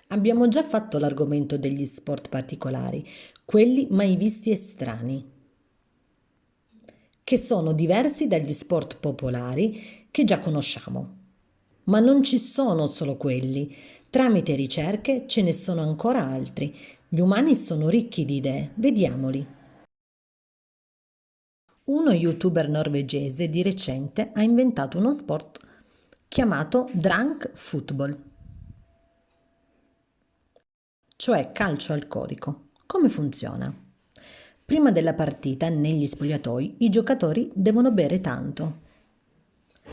Abbiamo già fatto l'argomento degli sport particolari, quelli mai visti e strani, che sono diversi dagli sport popolari che già conosciamo. Ma non ci sono solo quelli. Tramite ricerche ce ne sono ancora altri. Gli umani sono ricchi di idee. Vediamoli. Uno youtuber norvegese di recente ha inventato uno sport chiamato drunk football, cioè calcio alcolico. Come funziona? Prima della partita, negli spogliatoi, i giocatori devono bere tanto,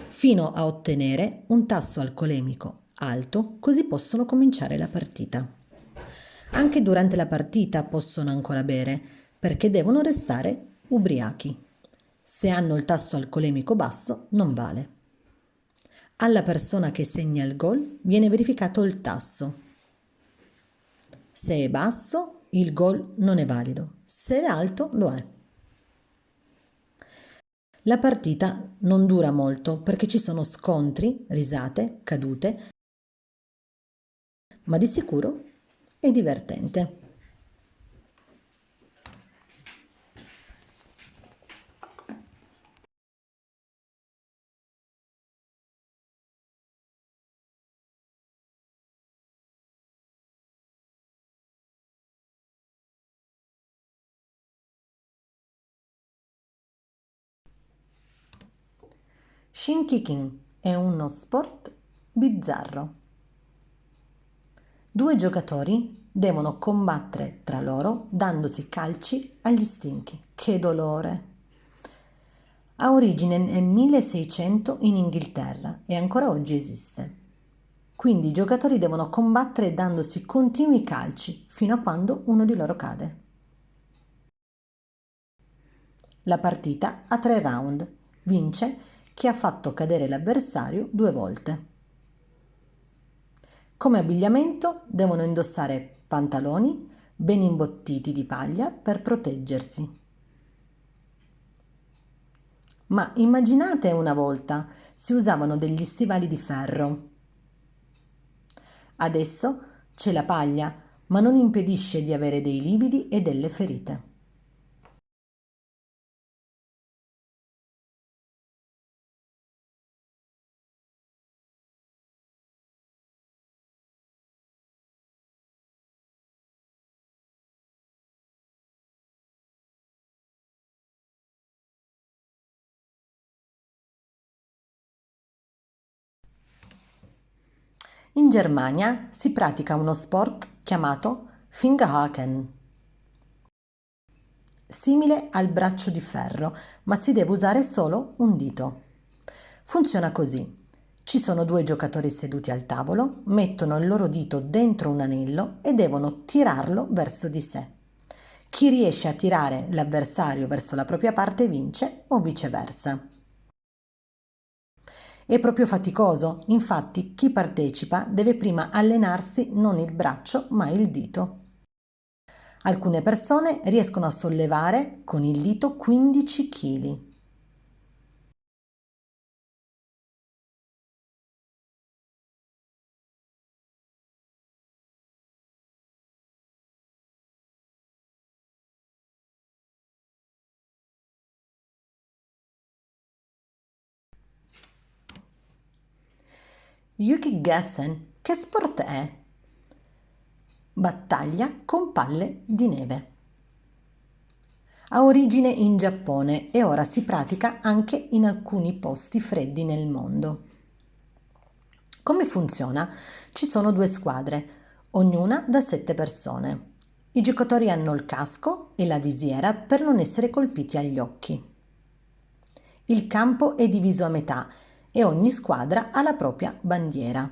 fino a ottenere un tasso alcolemico alto, così possono cominciare la partita. Anche durante la partita possono ancora bere, perché devono restare ubriachi. Se hanno il tasso alcolemico basso, non vale. Alla persona che segna il gol viene verificato il tasso. Se è basso, il gol non è valido. Se è alto, lo è. La partita non dura molto perché ci sono scontri, risate, cadute, ma di sicuro è divertente. Shin kicking è uno sport bizzarro. Due giocatori devono combattere tra loro dandosi calci agli stinchi. Che dolore! Ha origine nel 1600 in Inghilterra e ancora oggi esiste. Quindi i giocatori devono combattere dandosi continui calci fino a quando uno di loro cade. La partita ha 3 round. Vince chi ha fatto cadere l'avversario 2 volte. Come abbigliamento devono indossare pantaloni ben imbottiti di paglia per proteggersi. Ma immaginate una volta si usavano degli stivali di ferro. Adesso c'è la paglia, ma non impedisce di avere dei lividi e delle ferite. In Germania si pratica uno sport chiamato Fingerhaken, simile al braccio di ferro, ma si deve usare solo un dito. Funziona così. Ci sono 2 giocatori seduti al tavolo, mettono il loro dito dentro un anello e devono tirarlo verso di sé. Chi riesce a tirare l'avversario verso la propria parte vince o viceversa. È proprio faticoso, infatti chi partecipa deve prima allenarsi non il braccio ma il dito. Alcune persone riescono a sollevare con il dito 15 kg. Yukigassen, che sport è? Battaglia con palle di neve. Ha origine in Giappone e ora si pratica anche in alcuni posti freddi nel mondo. Come funziona? Ci sono 2 squadre, ognuna da 7 persone. I giocatori hanno il casco e la visiera per non essere colpiti agli occhi. Il campo è diviso a metà e ogni squadra ha la propria bandiera.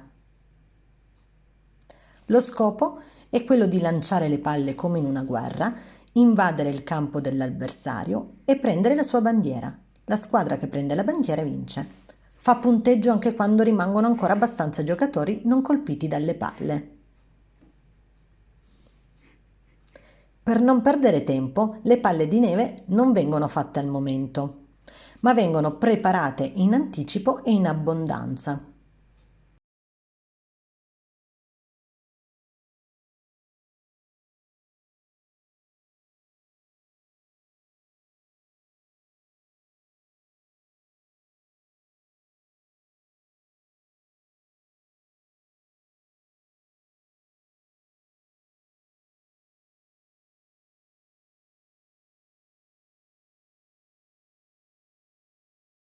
Lo scopo è quello di lanciare le palle come in una guerra, invadere il campo dell'avversario e prendere la sua bandiera. La squadra che prende la bandiera vince. Fa punteggio anche quando rimangono ancora abbastanza giocatori non colpiti dalle palle. Per non perdere tempo, le palle di neve non vengono fatte al momento, ma vengono preparate in anticipo e in abbondanza.